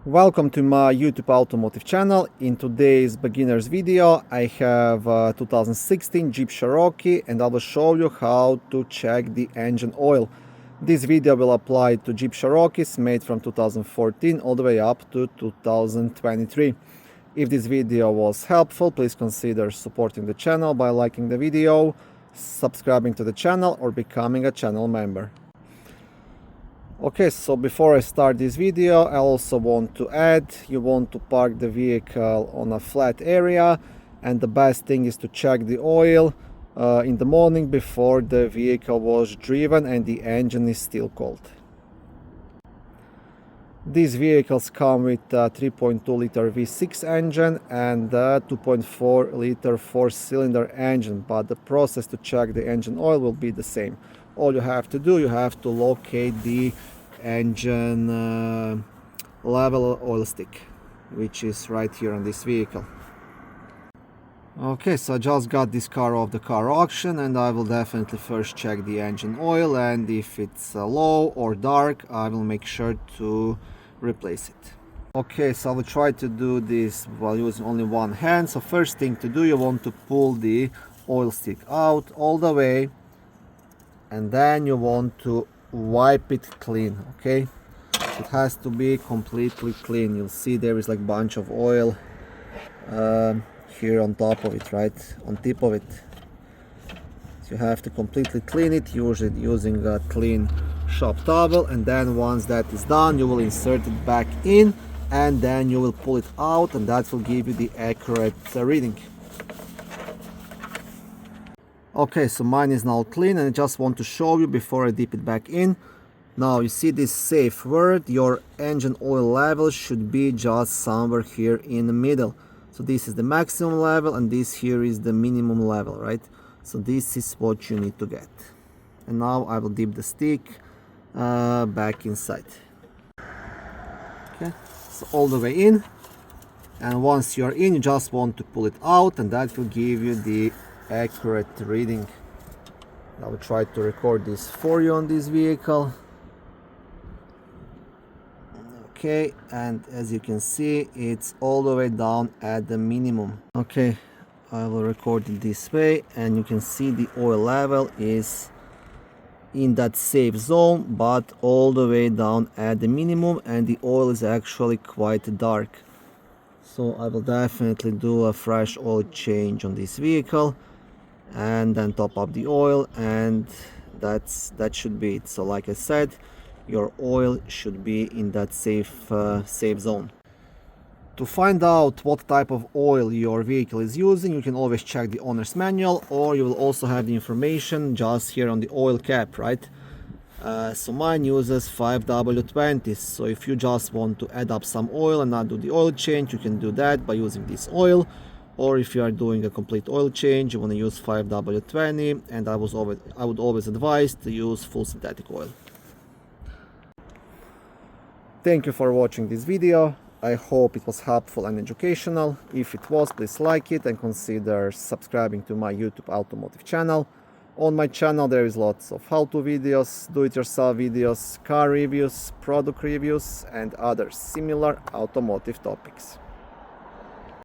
Welcome to my YouTube automotive channel. In today's beginner's video I have 2016 Jeep Cherokee and I will show you how to check the engine oil. This video will apply to Jeep Cherokees made from 2014 all the way up to 2023. If this video was helpful, please consider supporting the channel by liking the video, subscribing to the channel or becoming a channel member. Okay, so before I start this video, I also want to add, you want to park the vehicle on a flat area, and the best thing is to check the oil in the morning before the vehicle was driven and the engine is still cold. These vehicles come with a 3.2 liter V6 engine and a 2.4 liter 4-cylinder engine, but the process to check the engine oil will be the same. All you have to do, you have to locate the engine level oil stick, which is right here on this vehicle. Okay, so I just got this car off the car auction and I will definitely first check the engine oil, and if it's low or dark I will make sure to replace it. Okay, so I will try to do this while using only one hand. So first thing to do, you want to pull the oil stick out all the way, and then you want to wipe it clean. Okay, it has to be completely clean. You'll see there is like bunch of oil here on top of it, right on tip of it. So you have to completely clean it, usually using a clean shop towel, and then once that is done you will insert it back in and then you will pull it out, and that will give you the accurate reading. Okay, so mine is now clean and I just want to show you before I dip it back in. Now you see this safe word, your engine oil level should be just somewhere here in the middle. So this is the maximum level and this here is the minimum level, right? So this is what you need to get. And now I will dip the stick back inside. Okay, so all the way in, and once you're in you just want to pull it out, and that will give you the accurate reading. I will try to record this for you on this vehicle. Okay, and as you can see it's all the way down at the minimum. Okay, I will record it this way and you can see the oil level is in that safe zone but all the way down at the minimum, and the oil is actually quite dark. So I will definitely do a fresh oil change on this vehicle and then top up the oil, and that should be it. So like I said, your oil should be in that safe zone. To find out what type of oil your vehicle is using, you can always check the owner's manual, or you will also have the information just here on the oil cap, right? So mine uses 5W20, so if you just want to add up some oil and not do the oil change, you can do that by using this oil. Or if you are doing a complete oil change, you want to use 5W20, and I would always advise to use full synthetic oil. Thank you for watching this video. I hope it was helpful and educational. If it was, please like it and consider subscribing to my YouTube automotive channel. On my channel there is lots of how-to videos, do-it-yourself videos, car reviews, product reviews and other similar automotive topics.